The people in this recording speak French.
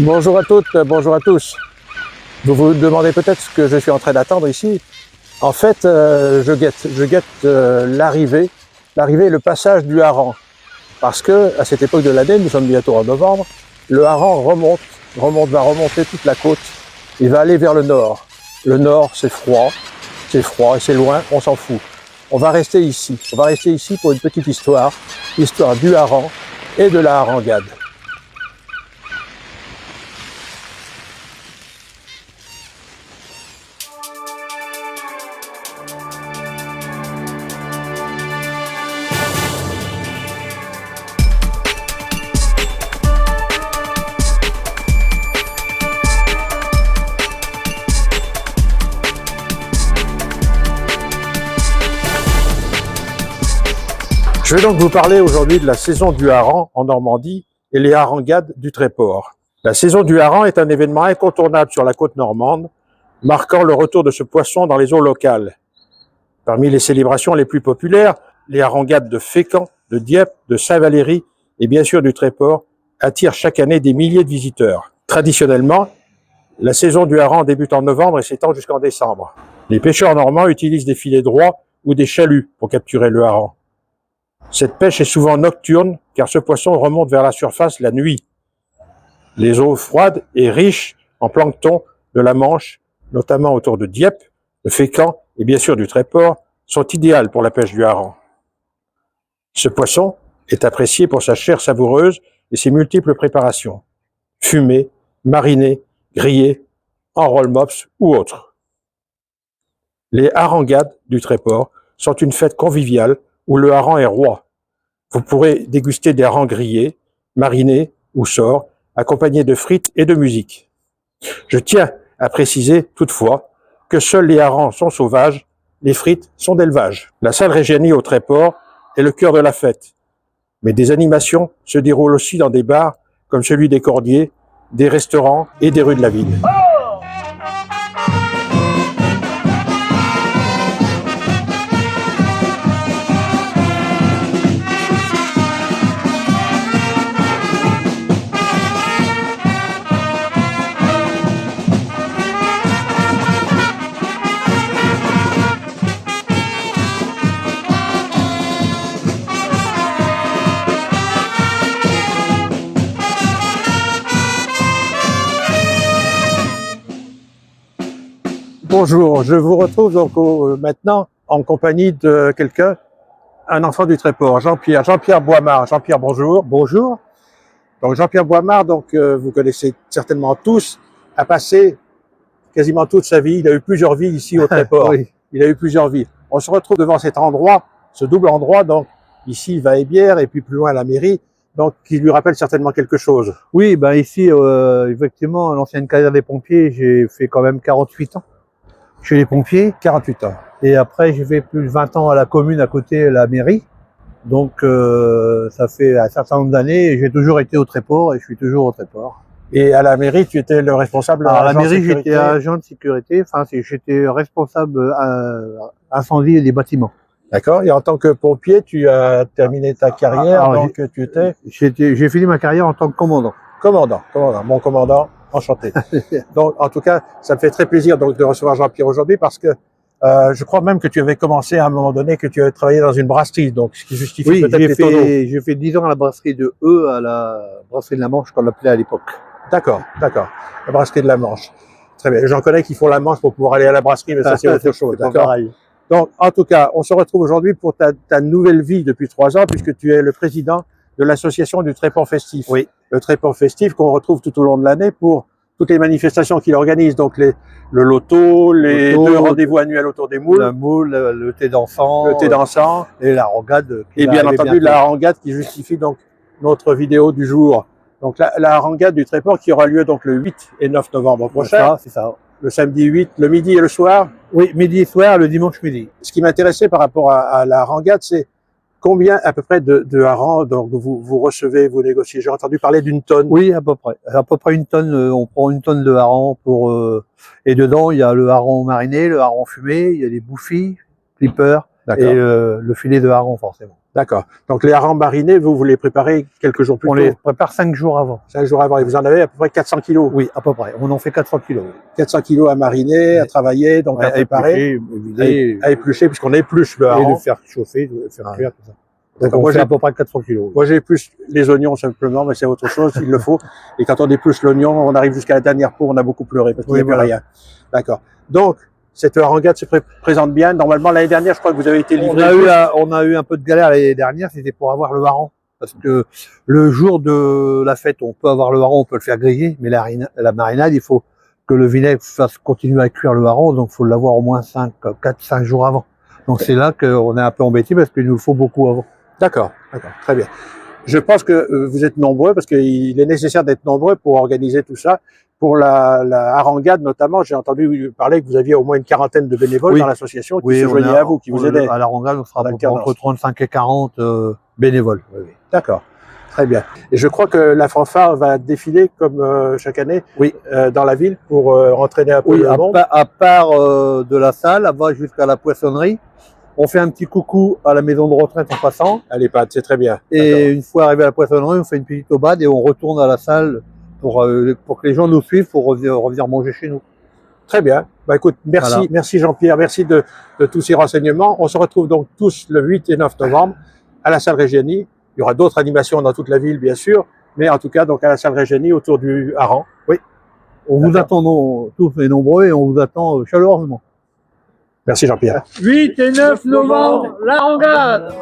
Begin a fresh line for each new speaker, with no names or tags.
Bonjour à toutes, bonjour à tous. Vous vous demandez peut-être ce que je suis en train d'attendre ici. En fait, je guette l'arrivée et le passage du hareng. Parce que à cette époque de l'année, nous sommes bientôt en novembre, le hareng va remonter toute la côte. Il va aller vers le nord. Le nord, c'est froid et c'est loin, on s'en fout. On va rester ici pour une petite histoire du hareng et de la harengade. Je vais donc vous parler aujourd'hui de la saison du hareng en Normandie et les harengades du Tréport. La saison du hareng est un événement incontournable sur la côte normande, marquant le retour de ce poisson dans les eaux locales. Parmi les célébrations les plus populaires, les harengades de Fécamp, de Dieppe, de Saint-Valery et bien sûr du Tréport attirent chaque année des milliers de visiteurs. Traditionnellement, la saison du hareng débute en novembre et s'étend jusqu'en décembre. Les pêcheurs normands utilisent des filets droits ou des chaluts pour capturer le hareng. Cette pêche est souvent nocturne car ce poisson remonte vers la surface la nuit. Les eaux froides et riches en plancton de la Manche, notamment autour de Dieppe, de Fécamp et bien sûr du Tréport, sont idéales pour la pêche du hareng. Ce poisson est apprécié pour sa chair savoureuse et ses multiples préparations, fumé, mariné, grillé, en roll-mops ou autres. Les harengades du Tréport sont une fête conviviale où le hareng est roi. Vous pourrez déguster des harengs grillés, marinés ou sorts, accompagnés de frites et de musique. Je tiens à préciser toutefois que seuls les harengs sont sauvages, les frites sont d'élevage. La salle Régianie au Tréport est le cœur de la fête, mais des animations se déroulent aussi dans des bars comme celui des Cordiers, des restaurants et des rues de la ville. Bonjour, je vous retrouve donc maintenant en compagnie de quelqu'un, un enfant du Tréport, Jean-Pierre Boimard. Jean-Pierre, bonjour.
Bonjour.
Donc Jean-Pierre Boimard, vous connaissez certainement tous, a passé quasiment toute sa vie. Il a eu plusieurs vies ici au Tréport.
Oui.
Il a eu plusieurs vies. On se retrouve devant cet endroit, ce double endroit, donc ici Va-et-Bière et puis plus loin la mairie, donc qui lui rappelle certainement quelque chose.
Oui, ben ici, effectivement, l'ancienne carrière des pompiers, j'ai fait quand même 48 ans chez les pompiers.
48 ans.
Et après, j'ai fait plus de 20 ans à la commune à côté, la mairie. Donc, ça fait un certain nombre d'années et j'ai toujours été au Tréport et je suis toujours au Tréport.
Et à la mairie, tu étais le responsable
Alors, à la mairie, j'étais agent de sécurité, enfin, j'étais responsable incendie des bâtiments.
D'accord. Et en tant que pompier, tu as terminé ta carrière,
Alors,
donc tu étais
j'ai fini ma carrière en tant que commandant.
commandant. Mon commandant, enchanté. Donc, en tout cas, ça me fait très plaisir donc de recevoir Jean-Pierre aujourd'hui parce que je crois même que tu avais commencé à un moment donné, que tu avais travaillé dans une brasserie, donc ce qui justifie
Oui,
peut-être les tonneaux.
j'ai fait 10 ans à la brasserie de E, à la brasserie de la Manche, qu'on l'appelait à l'époque.
D'accord. La brasserie de la Manche. Très bien. J'en connais qui font la Manche pour pouvoir aller à la brasserie, mais ça c'est autre chose. D'accord. Donc, en tout cas, on se retrouve aujourd'hui pour ta nouvelle vie depuis 3 ans, puisque tu es le président de l'association du Tréport Festif.
Oui.
Le Tréport Festif qu'on retrouve tout au long de l'année pour toutes les manifestations qu'il organise. Donc, le loto, les 2 rendez-vous annuels autour des moules.
La moule, le thé d'enfant.
Le thé dansant.
Et la harengade.
Et bien entendu, la harengade qui justifie donc notre vidéo du jour. Donc, la harengade du Tréport qui aura lieu donc le 8 et 9 novembre prochain.
C'est ça.
Le samedi 8, le midi et le soir.
Oui, midi et soir, le dimanche midi.
Ce qui m'intéressait par rapport à la harengade, c'est combien à peu près de harengs donc vous recevez, vous négociez. J'ai entendu parler d'une tonne.
Oui, à peu près. À peu près une tonne. On prend une tonne de harengs et dedans il y a le hareng mariné, le hareng fumé, il y a des bouffis, clippers,
D'accord.
Et le filet de hareng, forcément.
D'accord. Donc les harengs marinés, vous les préparez quelques jours plus
On
tôt.
les prépare 5 jours avant.
5 jours avant. Et vous en avez à peu près 400 kilos.
Oui, à peu près. On en fait 400 kilos.
400 kilos à mariner, à travailler, donc à préparer,
éplucher,
à éplucher, puisqu'on épluche le
et
hareng.
le faire chauffer, le faire cuire, tout ça. Donc
D'accord.
on fait à peu près 400 kilos.
Moi, j'épluche les oignons simplement, mais c'est autre chose, il le faut. Et quand on épluche l'oignon, on arrive jusqu'à la dernière peau, on a beaucoup pleuré parce qu'il n'y a plus rien. D'accord. Donc, cette harengade se présente bien. Normalement, l'année dernière, je crois que vous avez été livré.
On a eu un peu de galère l'année dernière, c'était pour avoir le hareng. Parce que le jour de la fête, on peut avoir le hareng, on peut le faire griller, mais la marinade, il faut que le vinaigre fasse continuer à cuire le hareng, donc il faut l'avoir au moins 4-5 jours avant. Donc c'est là qu'on est un peu embêté parce qu'il nous le faut beaucoup avant.
D'accord, d'accord, très bien. Je pense que vous êtes nombreux, parce qu'il est nécessaire d'être nombreux pour organiser tout ça. Pour la harengade notamment, j'ai entendu parler que vous aviez au moins une quarantaine de bénévoles dans l'association qui se joignaient à vous, qui vous aidaient.
À la harengade, on sera entre 35 et 40 bénévoles.
Oui. D'accord, très bien. Et je crois que la fanfare va défiler comme chaque année dans la ville pour entraîner un peu le monde.
À part de la salle, elle va jusqu'à la poissonnerie. On fait un petit coucou à la maison de retraite en passant.
À l'EHPAD, c'est très bien.
Et une fois arrivé à la poissonnerie, on fait une petite aubade et on retourne à la salle pour que les gens nous suivent pour revenir manger chez nous.
Très bien. Bah, écoute, merci, voilà. Merci Jean-Pierre, merci de tous ces renseignements. On se retrouve donc tous le 8 et 9 novembre à la salle Reggiani. Il y aura d'autres animations dans toute la ville, bien sûr, mais en tout cas, donc à la salle Reggiani autour du hareng.
Oui. On vous attend tous et nombreux et on vous attend chaleureusement.
Merci Jean-Pierre.
8 et 9 novembre, la harengade.